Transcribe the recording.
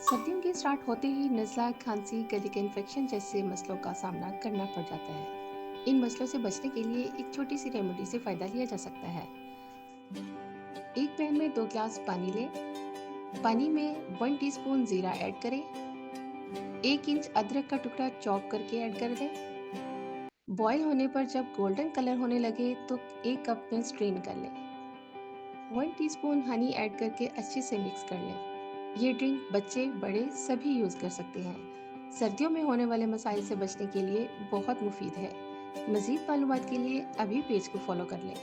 सर्दियों के स्टार्ट होते ही नज़ला, खांसी, गले के इन्फेक्शन जैसे मसलों का सामना करना पड़ जाता है। इन मसलों से बचने के लिए एक छोटी सी रेमेडी से फ़ायदा लिया जा सकता है। एक पैन में 2 ग्लास पानी लें। पानी में 1 टीस्पून ज़ीरा ऐड करें। 1 इंच अदरक का टुकड़ा चॉप करके ऐड कर दें। बॉयल होने पर जब गोल्डन कलर होने लगे तो 1 कप में स्ट्रेन कर लें। 1 टीस्पून हनी ऐड करके अच्छे से मिक्स कर लें। ये ड्रिंक बच्चे बड़े सभी यूज़ कर सकते हैं। सर्दियों में होने वाले मसाइल से बचने के लिए बहुत मुफीद है। मज़ीद मालूमात के लिए अभी पेज को फॉलो कर लें।